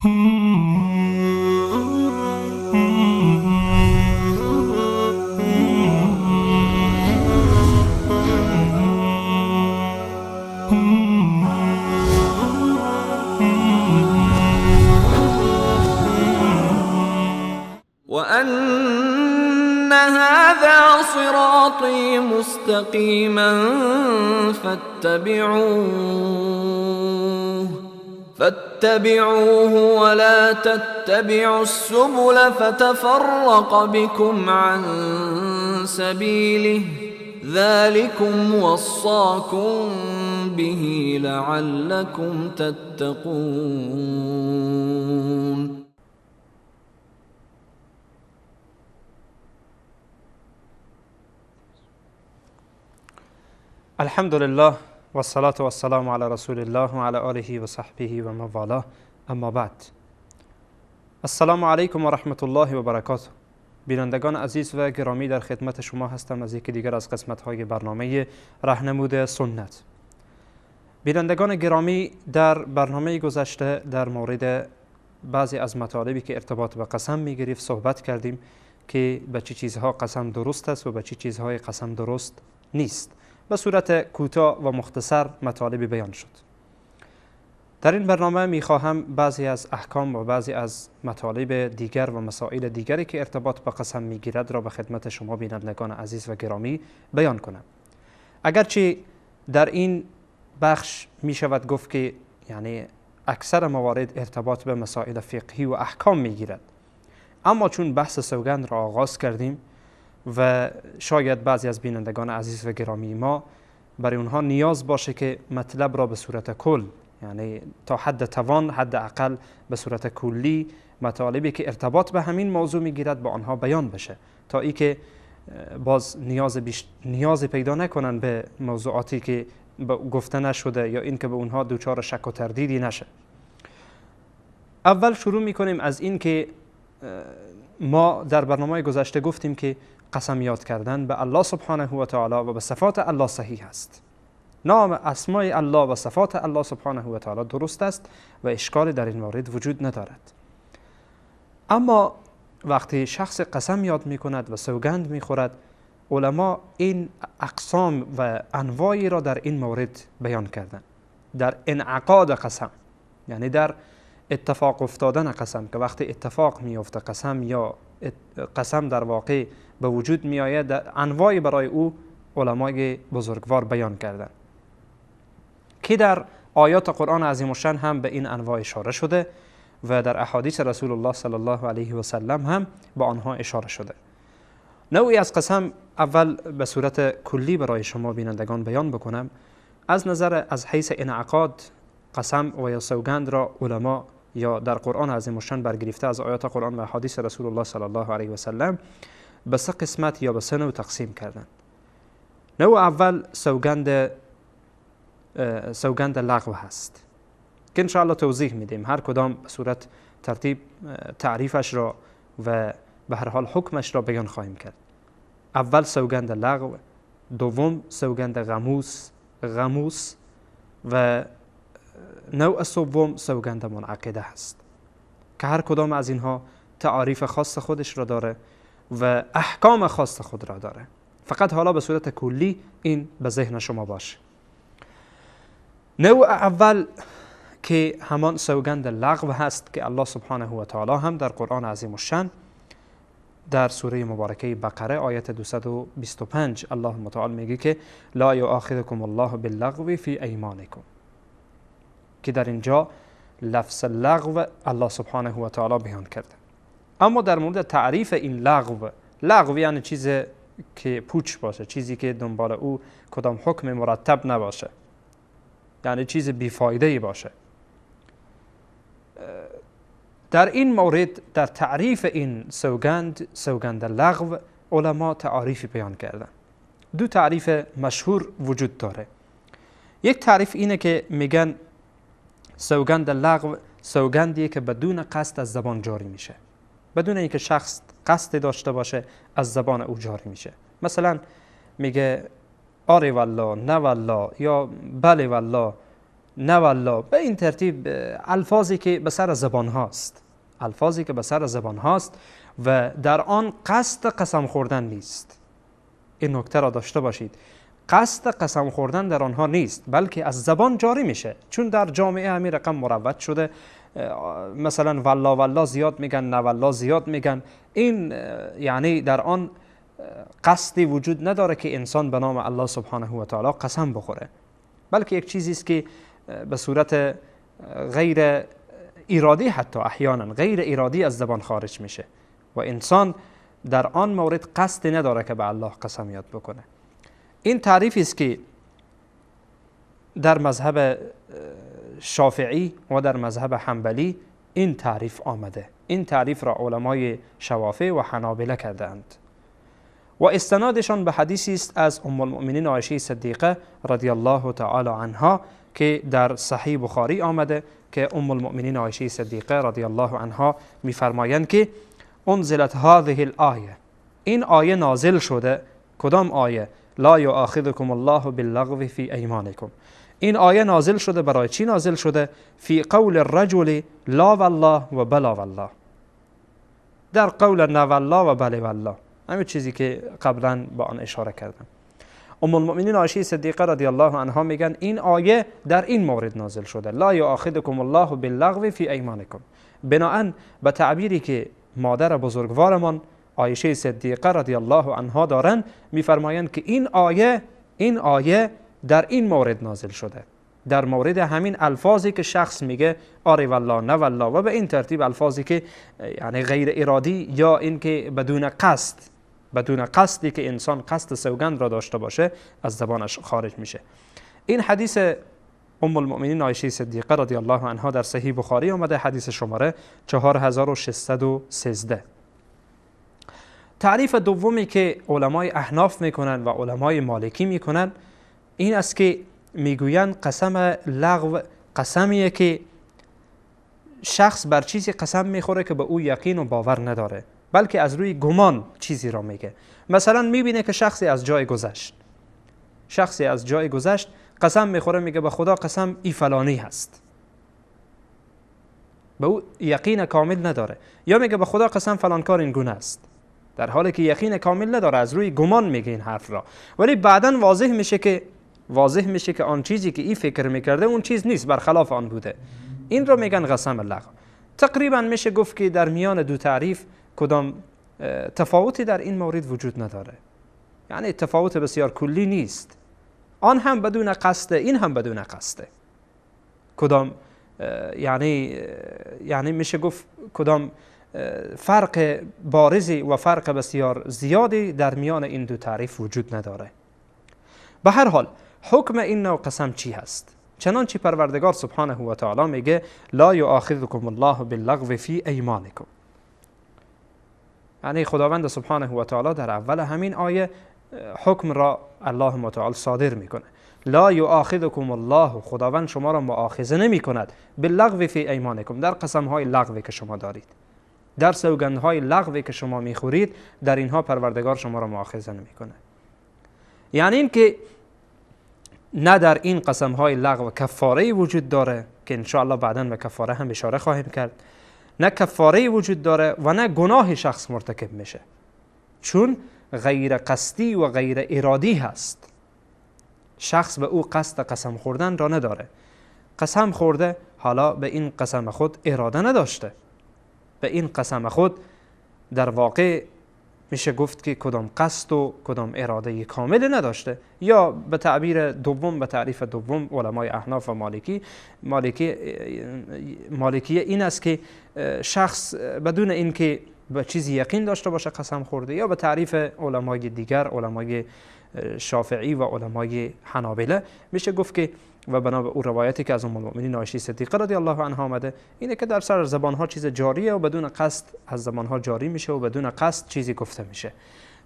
وأن هذا صراطي مستقيما فاتبعوه ولا تتبعوا السبل فتفرق بكم عن سبيله ذلكم وصاكم به لعلكم تتقون. الحمد لله والصلاة والسلام على رسول الله و علی آله و صحبه و من والاه، اما بعد. السلام علیکم و رحمت الله و برکاته. بینندگان عزیز و گرامی، در خدمت شما هستم از یکی دیگر از قسمت‌های برنامه راهنمود سنت. بینندگان گرامی، در برنامه گذشته در مورد بعضی از مطالبی که ارتباط به قسم می‌گرفت صحبت کردیم که به چه چیزها قسم درست است و به چه چیزهای قسم درست نیست. به صورت کوتاه و مختصر مطالبی بیان شد. در این برنامه میخواهم بعضی از احکام و بعضی از مطالب دیگر و مسائل دیگری که ارتباط به قسم میگیرد را به خدمت شما بینندگان عزیز و گرامی بیان کنم. اگرچه در این بخش میشود گفت که یعنی اکثر موارد ارتباط به مسائل فقهی و احکام میگیرد، اما چون بحث سوگند را آغاز کردیم و شاید بعضی از بینندگان عزیز و گرامی ما برای اونها نیاز باشه که مطلب را به صورت کل، یعنی تا حد توان، حد اقل به صورت کلی مطالبی که ارتباط به همین موضوع میگیرد با آنها بیان بشه، تا ای که باز نیاز پیدا نکنن به موضوعاتی که گفته نشده یا این که به اونها دوچار شک و تردیدی نشه. اول شروع میکنیم از این که ما در برنامه گذشته گفتیم که قسم یاد کردن به الله سبحانه و تعالی و به صفات الله صحیح است. نام اسمای الله و صفات الله سبحانه و تعالی درست است و اشکال در این مورد وجود ندارد. اما وقتی شخص قسم یاد می کند و سوگند می خورد، علما این اقسام و انواعی را در این مورد بیان کردند. در انعقاد قسم، یعنی در اتفاق افتادن قسم، که وقتی اتفاق می افته قسم یا قسم در واقع به وجود می آید، انواعی برای او علمای بزرگوار بیان کردند که در آیات قرآن عظیم الشأن هم به این انواع اشاره شده و در احادیث رسول الله صلی الله علیه و سلم هم به آنها اشاره شده. نوعی از قسم اول به صورت کلی برای شما بینندگان بیان بکنم. از حیث انعقاد قسم و یا سوگند را علما یا در قرآن عظیم الشأن برگرفته از آیات قرآن و احادیث رسول الله صلی الله علیه و سلم به سه قسمت یا به سه نوع تقسیم کردند. نوع اول سوگند لغو هست که انشاءالله توضیح میدیم، هر کدام به صورت ترتیب تعریفش را و به هر حال حکمش را بیان خواهیم کرد. اول سوگند لغو، دوم سوگند غموس و نوع سوم سوگند منعقده هست که هر کدام از اینها تعریف خاص خودش را داره و احکام خاص خود را داره. فقط حالا به صورت کلی این به ذهن شما باشه. نوع اول که همان سوگند لغو هست که الله سبحانه و تعالی هم در قرآن عظیم الشأن در سوره مبارکه بقره آیت 225 الله متعال میگه که لا یؤاخذکم الله باللغو فی ایمانکم، که در اینجا لفظ لغو الله سبحانه و تعالی بیان کرده. اما در مورد تعریف این لغو یعنی چیزی که پوچ باشه، چیزی که دنبال او کدام حکم مرتب نباشه، یعنی چیز بیفایده‌ای باشه. در این مورد در تعریف این سوگند لغو علما تعریفی بیان کردن. دو تعریف مشهور وجود داره. یک تعریف اینه که میگن سوگند لغو سوگندیه که بدون قصد از زبان جاری میشه، بدون اینکه شخص قصد داشته باشه از زبان او جاری میشه. مثلا میگه آره والله، نه والله یا بله والله نه والله، به این ترتیب الفاظی که به سر زبان هاست، الفاظی که به سر زبان هاست و در آن قصد قسم خوردن نیست. این نکته را داشته باشید، قصد قسم خوردن در آنها نیست، بلکه از زبان جاری میشه، چون در جامعه همین رقم مروج شده. مثلا والله والله زیاد میگن، نه والله زیاد میگن. این یعنی در آن قصدی وجود نداره که انسان به نام الله سبحانه و تعالی قسم بخوره، بلکه یک چیزی است که به صورت غیر ارادی، حتی احیانا غیر ارادی از زبان خارج میشه و انسان در آن مورد قصد نداره که به الله قسم یاد بکنه. این تعریفی است که در مذهب شافعی و در مذهب حنبلی این تعریف آمده. این تعریف را علمای شوافع و حنابله کردند و استنادشان به حدیثی است از ام المؤمنین عایشه صدیقه رضی الله تعالی عنها که در صحیح بخاری آمده که ام المؤمنین عایشه صدیقه رضی الله عنها می‌فرمایند که انزلت هذه الآیه، این آیه نازل شده. کدام آیه؟ لا یؤاخذکم الله باللغو فی ایمانکم. این آیه نازل شده برای چی نازل شده؟ فی قول الرجل لا والله و بلا والله، در قول نه والله و بله والله، همین چیزی که قبلا با آن اشاره کردم. ام المؤمنین عایشه صدیقه رضی الله عنها میگن این آیه در این مورد نازل شده، لا یؤاخذکم الله باللغو فی ایمانکم. بناهن به تعبیری که مادر بزرگوارمان عایشه صدیقه رضی الله عنها دارن، میفرمایند که این آیه در این مورد نازل شده، در مورد همین الفاظی که شخص میگه آره والله نه والله و به این ترتیب الفاظی که یعنی غیر ارادی یا این که بدون قصدی که انسان قصد سوگند را داشته باشه از زبانش خارج میشه. این حدیث ام المؤمنین عایشه صدیقه رضی الله عنها در صحیح بخاری آمده، حدیث شماره 4613. تعریف دومی که علمای احناف میکنن و علمای مالکی میکنن این است که میگویند قسم لغو قسمیه که شخص بر چیزی قسم میخوره که به او یقین و باور نداره، بلکه از روی گمان چیزی را میگه. مثلا میبینه که شخصی از جای گذشت قسم میخوره، میگه به خدا قسم ای فلانی هست، به او یقین کامل نداره، یا میگه به خدا قسم فلان کار این گونه است، در حالی که یقین کامل نداره، از روی گمان میگه این حرف را، ولی بعداً واضح میشه که آن چیزی که این فکر میکرده اون چیز نیست، برخلاف آن بوده. این رو میگن قسم لغو. تقریبا میشه گفت که در میان دو تعریف کدام تفاوتی در این مورد وجود نداره، یعنی تفاوت بسیار کلی نیست، آن هم بدون قصد، این هم بدون قصد. کدام یعنی میشه گفت کدام فرق بارزی و فرق بسیار زیادی در میان این دو تعریف وجود نداره. به هر حال حکم این نوع قسم چی هست؟ چنانچه پروردگار سبحانه و تعالی میگه لا یؤاخذکم الله باللغو فی ایمانکم، یعنی خداوند سبحانه و تعالی در اول همین آیه حکم را الله متعال صادر میکنه. لا یؤاخذکم الله، خداوند شما را مؤاخذه نمی کند، باللغو فی ایمانکم، در قسم های لغوی که شما دارید، در سوگند های لغوی که شما میخورید، در اینها پروردگار شما را مؤاخذه نمی کنه. یعنی این که نه در این قسم های لغو کفاره وجود داره که ان شاء الله بعداً به کفاره هم اشاره خواهیم کرد، نه کفاره وجود داره و نه گناه شخص مرتکب میشه، چون غیر قصدی و غیر ارادی هست. شخص به او قصد قسم خوردن را نداره، قسم خورده، حالا به این قسم خود اراده نداشته، به این قسم خود در واقع میشه گفت که کدام قصد و کدام اراده کامل نداشته. یا به تعبیر دوم، به تعریف دوم علمای احناف و مالکی این است که شخص بدون اینکه به چیزی یقین داشته باشه قسم خورده، یا به تعریف علمای دیگر، علمای شافعی و علمای حنابله، میشه گفت که و بنا به اون روایتی که از ام المؤمنین عایشه صدیقه رضی الله عنها آمده، اینه که در سر زبان ها چیز جاریه و بدون قصد از زبان ها جاری میشه و بدون قصد چیزی گفته میشه.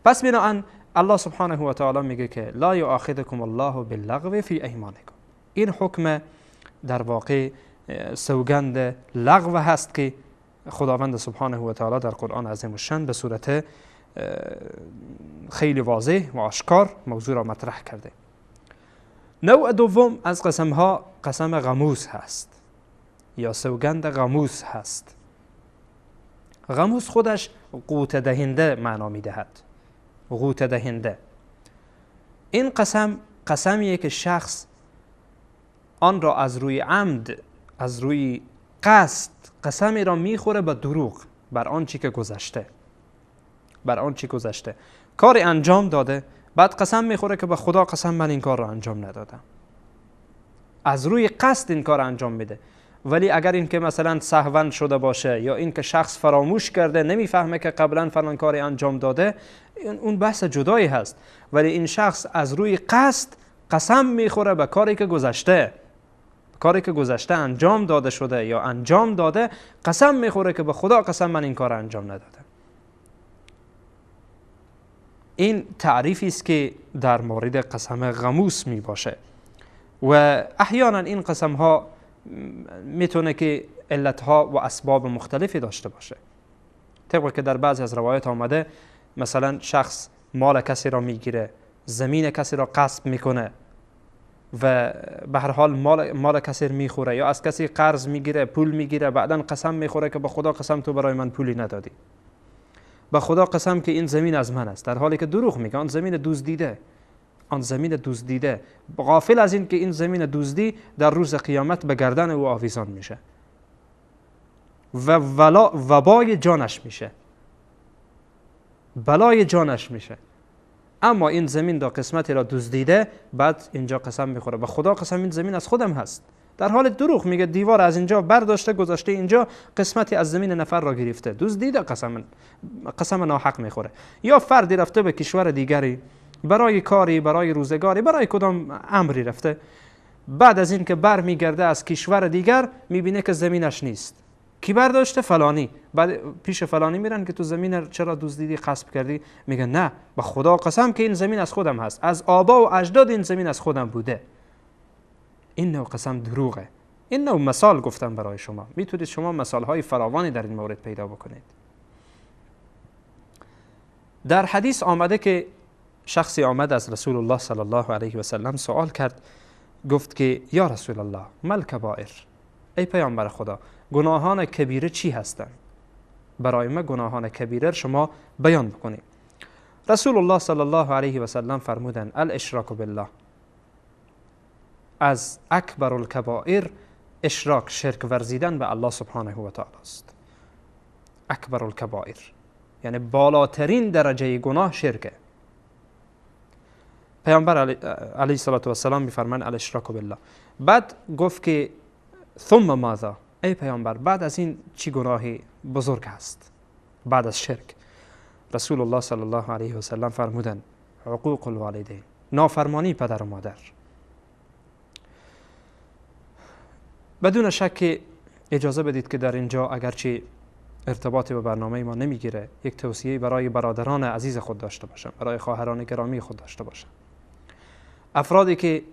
پس بناهن الله سبحانه و تعالی میگه که لا یؤاخذکم الله باللغو فی ایمانکم. این حکم در واقع سوگند لغو هست که خداوند سبحانه و تعالی در قرآن عظیم الشان به صورت خیلی واضح و آشکار موضوع را مطرح کرده. نوع دوم از قسم ها قسم غموس هست یا سوگند غموس هست. غموس خودش قوت دهنده معنا می دهد. قوت دهنده. این قسم قسمیه که شخص آن را از روی عمد، از روی قصد قسمی را میخوره به دروغ بر آنچه که گذشته، بر آنچه گذشته کاری انجام داده، بعد قسم میخوره که به خدا قسم من این کار را انجام ندادم. از روی قصد این کار انجام میده. ولی اگر این که مثلا سهوا شده باشه یا این که شخص فراموش کرده، نمیفهمه که قبلا فلان کاری انجام داده، اون بحث جدایی هست. ولی این شخص از روی قصد قسم میخوره به کاری که گذشته، کاری که گذشته انجام داده شده یا انجام داده، قسم میخوره که به خدا قسم من این کار انجام ندادم. این تعریفی است که در مورد قسم غموس می باشه و احیانا این قسم ها میتونه که علت ها و اسباب مختلفی داشته باشه. طبق که در بعضی از روایات آمده مثلا شخص مال کسی را میگیره، زمین کسی را غصب میکنه و به هر حال مال کسی میخوره، یا از کسی قرض میگیره، پول میگیره، بعدن قسم میخوره که به خدا قسم تو برای من پولی ندادی، به خدا قسم که این زمین از من است، در حالی که دروغ میگه. آن زمین دزدیده، آن زمین دزدیده، غافل از این که این زمین دزدی در روز قیامت به گردن او آویزان میشه و وبای جانش میشه، بلای جانش میشه. اما این زمین دا قسمتی را دزدیده، بعد اینجا قسم میخوره به خدا قسم این زمین از خودم هست، در حال دروغ میگه. دیوار از اینجا برداشته گذاشته اینجا، قسمتی از زمین نفر را گرفته، دزدیده، قسم ناحق میخوره. یا فردی رفته به کشور دیگری برای کاری، برای روزگاری، برای کدام امری رفته، بعد از این که بر میگرده از کشور دیگر میبینه که زمینش نیست. کی برداشته؟ فلانی. بعد پیش فلانی میرن که تو زمین چرا دزدیدی، غصب کردی؟ میگه نه، به خدا قسم که این زمین از خودم هست، از آبا و اجداد این زمین از خودم بوده. این نوع قسم دروغه. این نوع مثال گفتم برای شما، میتونید شما مثال های فراوانی در این مورد پیدا بکنید. در حدیث آمده که شخصی آمد از رسول الله صلی الله علیه و سلم سوال کرد، گفت که یا رسول الله مل کبائر، ای پیامبر خدا گناهان کبیره چی هستند؟ برای ما گناهان کبیره شما بیان بکنید. رسول الله صلی الله علیه و سلم فرمودند الاشراک بالله، از اکبر الکبائر اشراک، شرک ورزیدن به الله سبحانه و تعالی است. اکبر الکبائر یعنی بالاترین درجه گناه شرکه. پیامبر علیه الصلاة و السلام میفرمایند الاشراک بالله. بعد گفت که ثم ماذا، ای پیامبر بعد از این چی گناهی بزرگ است بعد از شرک؟ رسول الله صلی الله علیه و سلم فرمودند عقوق الوالدین، نافرمانی پدر و مادر. بدون شک اجازه بدید که در اینجا اگرچه ارتباطی به برنامه ما نمیگیره، یک توصیه برای برادران عزیز خود داشته باشم، برای خواهران گرامی خود داشته باشم. افرادی که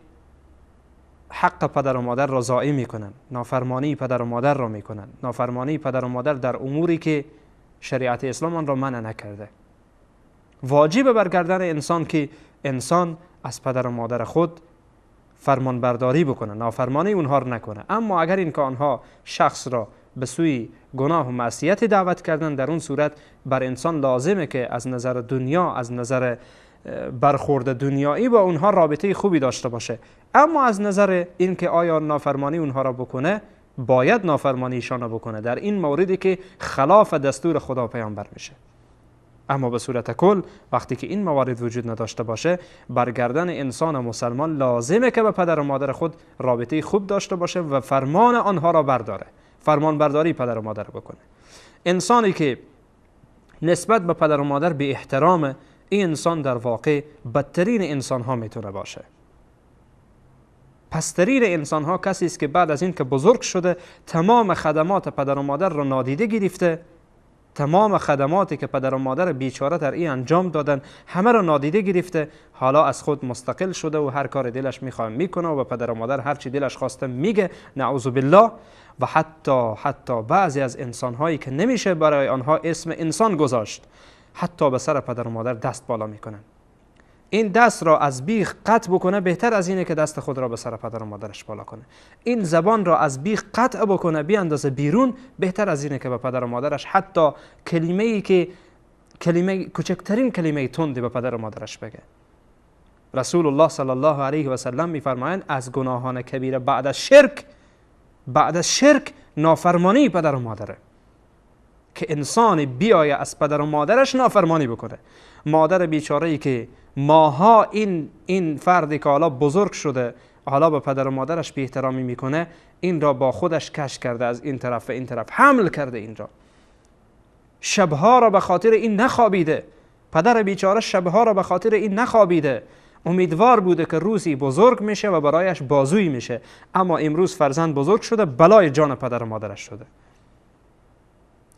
حق پدر و مادر را ضایع میکنن، نافرمانی پدر و مادر را میکنن، نافرمانی پدر و مادر در اموری که شریعت اسلام آن را منع نکرده. واجب بر گردن انسان که انسان از پدر و مادر خود فرمان برداری بکنه، نافرمانی اونها را نکنه. اما اگر این که آنها شخص را به سوی گناه و معصیت دعوت کردن، در اون صورت بر انسان لازمه که از نظر دنیا، از نظر برخورد دنیایی با اونها رابطه خوبی داشته باشه. اما از نظر اینکه آیا نافرمانی اونها را بکنه، باید نافرمانی ایشان را بکنه در این موردی که خلاف دستور خدا پیامبر میشه. اما به صورت کل وقتی که این موارد وجود نداشته باشه، برگردن انسان مسلمان لازمه که به پدر و مادر خود رابطه خوب داشته باشه و فرمان آنها را برداره، فرمان برداری پدر و مادر بکنه. انسانی که نسبت به پدر و مادر بی احترام، این انسان در واقع بدترین انسان ها میتونه باشه. پسترین انسان ها کسی است که بعد از این که بزرگ شده تمام خدمات پدر و مادر را نادیده گرفته، تمام خدماتی که پدر و مادر بیچاره در این انجام دادن همه را نادیده گرفته، حالا از خود مستقل شده و هر کار دلش میخواد میکنه و به پدر و مادر هر چی دلش خواسته میگه، نعوذ بالله. و حتی بعضی از انسان هایی که نمیشه برای آنها اسم انسان گذاشت، حتی به سر پدر و مادر دست بالا میکنن. این دست را از بیخ قطع بکنه بهتر از اینه که دست خود را به سر پدر و مادرش بالا کنه. این زبان را از بیخ قطع بکنه بیاندازه بیرون بهتر از اینه که به پدر و مادرش حتی کوچکترین کلمه تندی به پدر و مادرش بگه. رسول الله صلی الله علیه و سلم میفرمایند از گناهان کبیره بعد از شرک نافرمانی پدر و مادره، که انسان بیایه از پدر و مادرش نافرمانی بکنه. مادر بیچاره‌ای که ماها این فردی که حالا بزرگ شده حالا به پدر و مادرش بی احترامی میکنه، این را با خودش کش کرده، از این طرف و این طرف حمل کرده، اینجا شبها را به خاطر این نخوابیده. پدر بیچاره شبها را به خاطر این نخوابیده، امیدوار بوده که روزی بزرگ میشه و برایش بازویی میشه، اما امروز فرزند بزرگ شده بلای جان پدر و مادرش شده.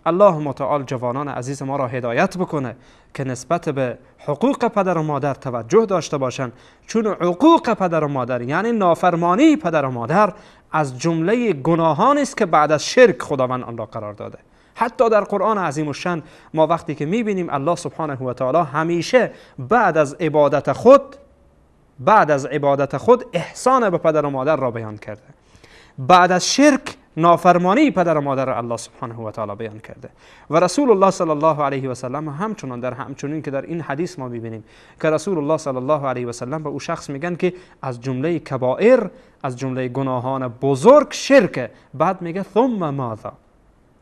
الله متعال جوانان عزیز ما را هدایت بکنه که نسبت به حقوق پدر و مادر توجه داشته باشند، چون حقوق پدر و مادر یعنی نافرمانی پدر و مادر از جمله گناهان است که بعد از شرک خداوند آن را قرار داده. حتی در قرآن عظیم الشان ما وقتی که میبینیم الله سبحانه و تعالی همیشه بعد از عبادت خود احسان به پدر و مادر را بیان کرده، بعد از شرک نافرمانی پدر و مادر الله سبحانه و تعالی بیان کرده. و رسول الله صلی الله علیه و سلم همچنین که در این حدیث ما میبینیم که رسول الله صلی الله علیه و سلم به او شخص میگن که از جمله کبائر، از جمله گناهان بزرگ شرک، بعد میگه ثم ماذا،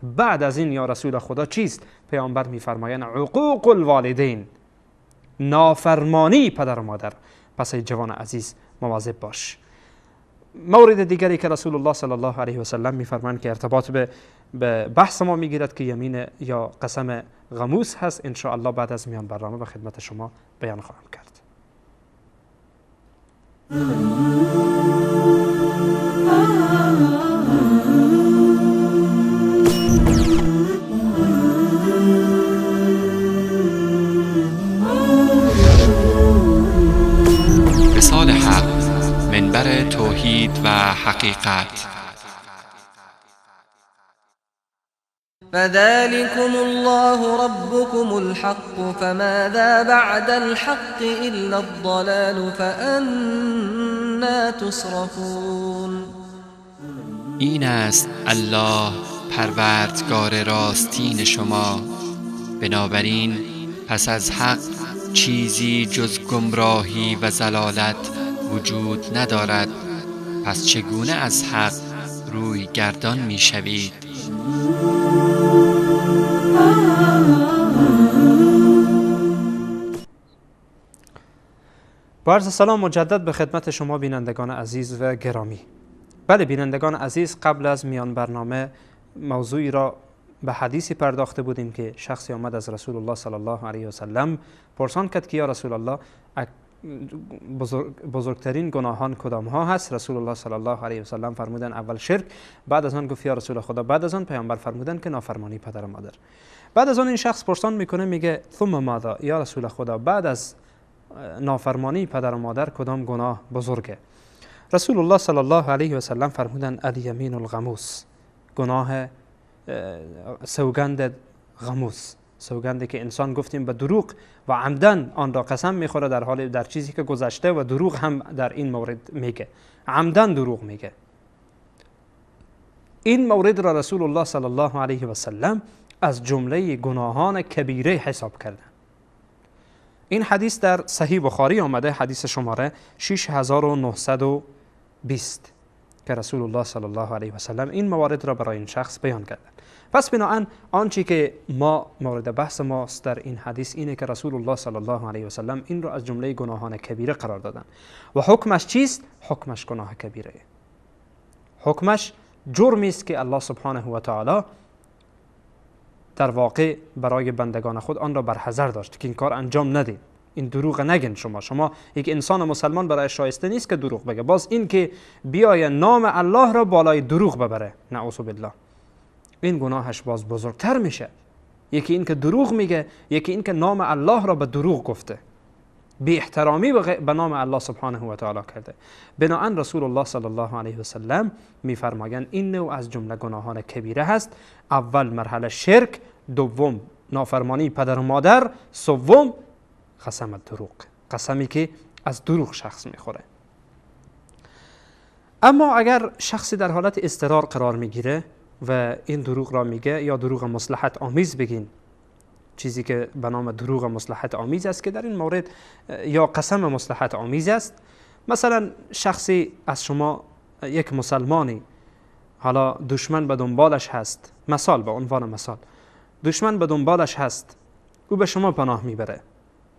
بعد از این یا رسول خدا چیست؟ پیامبر میفرمایند عقوق الوالدین، نافرمانی پدر و مادر. پس ای جوان عزیز مواظب باش. مورد دیگری که رسول الله صلی الله علیه و سلم میفرمایند که ارتباط به بحث ما میگیرد که یمین یا قسم غموس هست، ان شاء الله بعد از میان برنامه به خدمت شما بیان خواهم کرد. وصال حق، منبر توحید و حقیقت. فذلكم الله ربكم الحق فماذا بعد الحق إلا الضلال فأنا تصرفون. این است الله پروردگار راستین شما، بنابراین پس از حق چیزی جز گمراهی و ضلالت وجود ندارد. پس چگونه از حق روی گردان می شوید؟ با عرض سلام مجدد به خدمت شما بینندگان عزیز و گرامی. بله بینندگان عزیز، قبل از میان برنامه موضوعی را به حدیثی پرداخته بودیم که شخصی آمد از رسول الله صلی الله علیه و سلم پرسان کرد که یا رسول الله بزرگترین گناهان کدام ها هست؟ رسول الله صلی الله علیه و سلم فرمودن اول شرک، بعد از آن گفت یا رسول خدا، بعد از آن پیامبر فرمودن که نافرمانی پدر و مادر. بعد از آن این شخص پرسان میکنه میگه ثم ماذا، یا رسول خدا بعد از نافرمانی پدر و مادر کدام گناه بزرگه؟ رسول الله صلی الله علیه و سلم فرمودن الیمین الغموس، گناه سوگند غموس، سوگندی که انسان گفتیم به دروغ و عمدن آن را قسم میخوره در چیزی که گذشته و دروغ هم در این مورد میگه، عمدن دروغ میگه. این مورد را رسول الله صلی الله علیه و سلم از جمله گناهان کبیره حساب کردن. این حدیث در صحیح بخاری آمده، حدیث شماره 6920 که رسول الله صلی الله علیه و سلم این موارد را برای این شخص بیان کردند. پس بنابراین آنچه که مورد بحث ماست در این حدیث اینه که رسول الله صلی الله علیه و سلم این را از جمله گناهان کبیره قرار دادن. و حکمش چیست؟ حکمش گناه کبیره، حکمش جرمی است که الله سبحانه و تعالی در واقع برای بندگان خود آن را برحذر داشت که این کار انجام ندید. این دروغ نگین. شما یک انسان مسلمان برای شایسته نیست که دروغ بگه، باز این که بیای نام الله را بالای دروغ ببره، نعوذ بالله، این گناهش باز بزرگتر میشه. یکی این که دروغ میگه، یکی این که نام الله را به دروغ گفته، بی احترامی به نام الله سبحانه و تعالی کرده. بنابراین رسول الله صلی الله علیه و سلم میفرمایند این نوع از جمله گناهان کبیره هست. اول مرحله شرک، دوم نافرمانی پدر و مادر، سوم قسم دروغ. قسمی که از دروغ شخص میخوره. اما اگر شخصی در حالت اضطرار قرار میگیره و این دروغ را میگه، یا دروغ مصلحت آمیز بگین، چیزی که به نام دروغ مصلحت آمیز است که در این مورد یا قسم مصلحت آمیز است. مثلا شخصی از شما، یک مسلمانی، حالا دشمن به دنبالش هست، مثال به عنوان مثال، دشمن به دنبالش هست، او به شما پناه میبره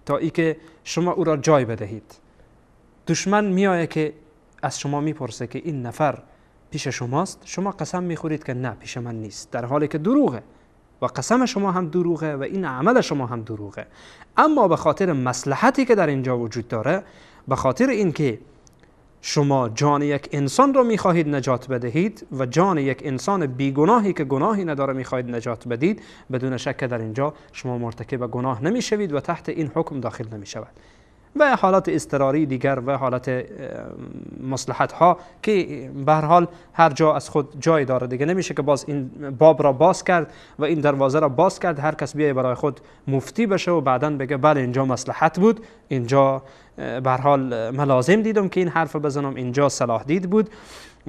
تا ای که شما او را جای بدهید. دشمن میآید که از شما میپرسه که این نفر پیش شماست، شما قسم میخورید که نه پیش من نیست، در حالی که دروغه و قسم شما هم دروغه و این عمل شما هم دروغه. اما به خاطر مصلحتی که در اینجا وجود داره، به خاطر اینکه شما جان یک انسان را میخواهید نجات بدهید و جان یک انسان بیگناهی که گناهی نداره میخواهید نجات بدید، بدون شک در اینجا شما مرتکب گناه نمیشوید و تحت این حکم داخل نمیشود. و حالات اضطراری دیگر و حالات مصلحت ها که به هر حال هر جا از خود جای داره دیگه، نمیشه که باز این باب را باز کرد و این دروازه را باز کرد هر کس بیای برای خود مفتی بشه و بعداً بگه بله اینجا مصلحت بود، اینجا به هر حال ملازم دیدم که این حرف بزنم، اینجا صلاح دید بود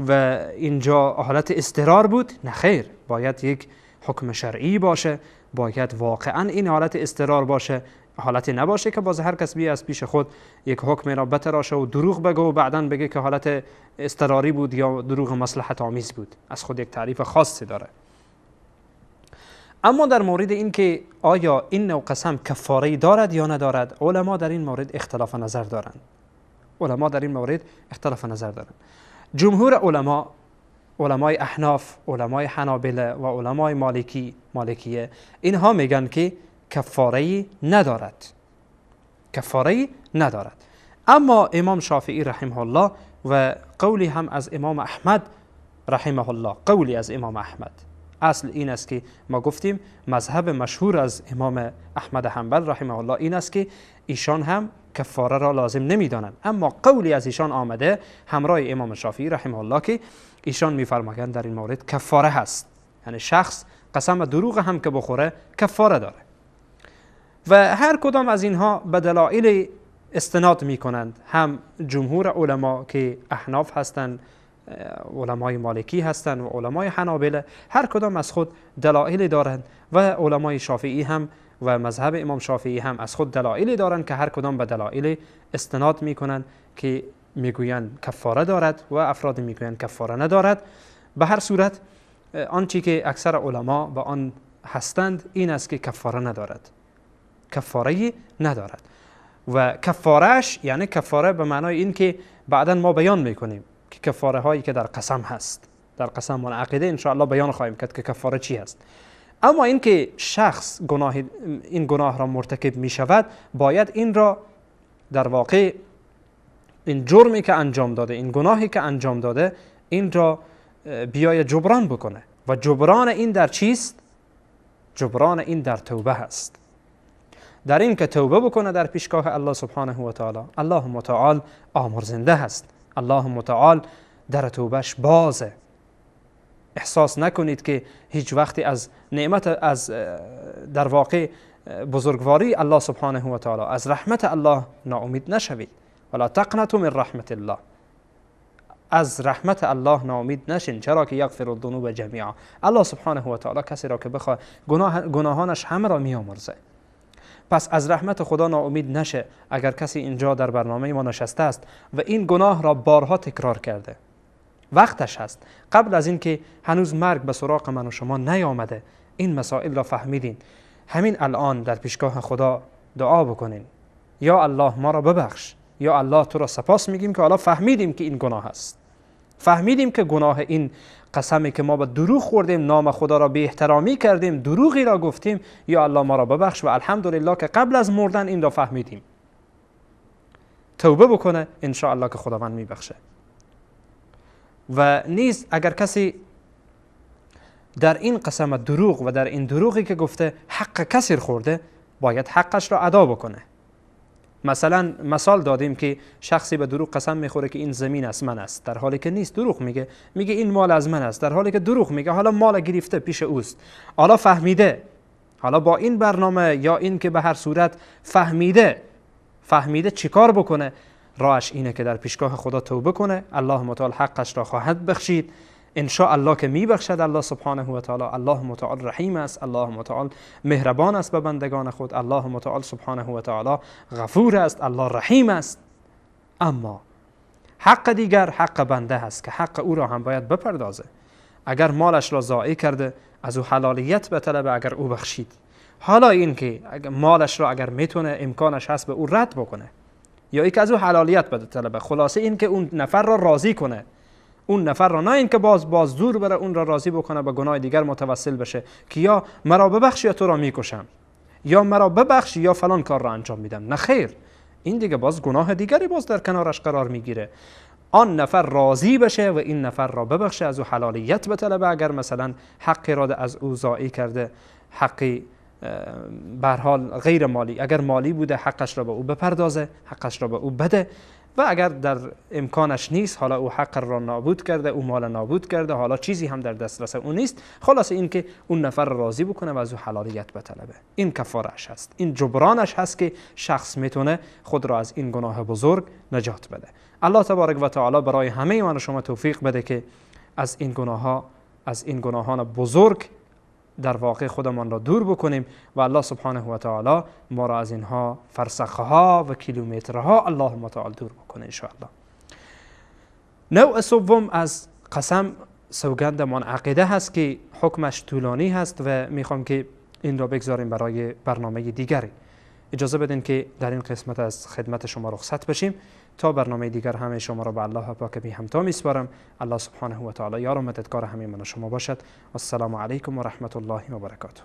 و اینجا حالت اضطرار بود. نه خیر، باید یک حکم شرعی باشه، باید واقعاً این حالت اضطرار باشه، حالتی نباشه که باز هر کس بیه از پیش خود یک حکم را بتراشه و دروغ بگه و بعداً بگه که حالت اضطراری بود یا دروغ مصلحت آمیز بود. از خود یک تعریف خاصی داره. اما در مورد این که آیا این نوع قسم کفاره دارد یا ندارد، علما در این مورد اختلاف نظر دارند. جمهور علما، علمای احناف، علمای حنابله و علمای مالکیه، اینها میگن که کفاره ندارد. اما امام شافعی رحمه الله و قولی هم از امام احمد رحمه الله، قولی از امام احمد، اصل این است که ما گفتیم مذهب مشهور از امام احمد حنبل رحمه الله این است که ایشان هم کفاره را لازم نمیدانند، اما قولی از ایشان آمده همراه امام شافعی رحمه الله که ایشان میفرمایند در این مورد کفاره هست، یعنی شخص قسم دروغ هم که بخوره کفاره داره. و هر کدام از اینها به دلایل استناد می کنند، هم جمهور علما که احناف هستند، علمای مالکی هستند و علمای حنابله، هر کدام از خود دلایل دارند و علمای شافعی هم و مذهب امام شافعی هم از خود دلایل دارند که هر کدام به دلایل استناد می کنند که میگویند کفاره دارد و افراد میگویند کفاره ندارد. به هر صورت آنچه که اکثر علما به آن هستند این است که کفاره ندارد و کفارهش یعنی کفاره به معنای این که بعدا ما بیان میکنیم که کفاره هایی که در قسم هست، در قسم منعقده ان شاء الله بیان خواهیم کرد که کفاره چی هست. اما این که شخص این گناه را مرتکب می شود، باید این را در واقع این جرمی که انجام داده، این گناهی که انجام داده، این را بیای جبران بکنه و جبران این در چیست؟ جبران این در توبه هست، در این که توبه بکنه در پیشگاه الله سبحانه و تعالی. الله متعال آمرزنده هست، الله متعال در توبهش بازه. احساس نکنید که هیچ وقتی از نعمت، از در واقع بزرگواری الله سبحانه و تعالی، از رحمت الله ناامید نشوید. ولا تقنطوا من رحمت الله، از رحمت الله ناامید نشین، چرا که یغفر الذنوب جمیعا. الله سبحانه و تعالی کسی را که بخواد گناهانش همه را میامرزه. پس از رحمت خدا ناامید نشه. اگر کسی اینجا در برنامه ما نشسته است و این گناه را بارها تکرار کرده، وقتش هست قبل از این که هنوز مرگ به سراغ من و شما نیامده این مسائل را فهمیدین، همین الان در پیشگاه خدا دعا بکنین، یا الله ما را ببخش، یا الله تو را سپاس میگیم که حالا فهمیدیم که این گناه است، فهمیدیم که گناه این قسمی که ما به دروغ خوردیم، نام خدا را بی احترامی کردیم، دروغی را گفتیم، یا الله ما را ببخش و الحمدلله که قبل از مردن این را فهمیدیم. توبه بکنه ان شاء الله که خداوند میبخشه. و نیز اگر کسی در این قسم دروغ و در این دروغی که گفته حق کسی خورده، باید حقش را ادا بکنه. مثلا مثال دادیم که شخصی به دروغ قسم میخوره که این زمین از من است، در حالی که نیست، دروغ میگه این مال از من است، در حالی که دروغ میگه، حالا مال گرفته پیش اوست، حالا فهمیده، حالا با این برنامه یا این که به هر صورت فهمیده چیکار بکنه، راهش اینه که در پیشگاه خدا توبه کنه. الله متعال حقش را خواهد بخشید ان شاء الله که میبخشد. الله سبحانه و تعالی الله متعال رحیم است، الله متعال مهربان است به بندگان خود، الله متعال سبحانه و تعالی غفور است، الله رحیم است. اما حق دیگر حق بنده است که حق او را هم باید بپردازه. اگر مالش را ضایع کرده از او حلالیت بطلبه اگر او بخشید. حالا این که مالش را اگر میتونه امکانش هست به او رد بکنه یا ای که از او حلالیت بطلبه، خلاصه این که اون نفر را راضی کنه، اون نفر را، نه این که باز دور بره اون را راضی بکنه به گناه دیگر متوسل بشه که یا مرا ببخش یا تو را میکشم، یا مرا ببخش یا فلان کار را انجام میدم. نه خیر، این دیگه باز گناه دیگری باز در کنارش قرار میگیره. آن نفر راضی بشه و این نفر را ببخشه، از او حلالیت بطلبه اگر مثلا حقی را از او ضایع کرده، حقی به هر حال غیر مالی، اگر مالی بوده حقش را به او بپردازه، حقش را به او بده. و اگر در امکانش نیست، حالا او حق را نابود کرده، او مال نابود کرده، حالا چیزی هم در دسترس او نیست، خلاص این که اون نفر را راضی بکنه و از او حلالیت بطلبه. این کفارش هست، این جبرانش هست که شخص میتونه خود را از این گناه بزرگ نجات بده. الله تبارک و تعالی برای همه من و شما توفیق بده که از این گناهان بزرگ در واقع خودمان را دور بکنیم و الله سبحانه و تعالی ما را از اینها فرسخها و کیلومترها الله متعال دور بکنه ان شاء الله. نوع سوم از قسم سوگند منعقده هست که حکمش طولانی هست و میخوام که این را بگذاریم برای برنامه دیگری. اجازه بدین که در این قسمت از خدمت شما رخصت بشیم تا برنامه دیگر. همه شما را به الله پاک بی همتا میسپارم. الله سبحانه و تعالی یار و مددگار همه من و شما باشد. السلام علیکم و رحمت الله و برکاته.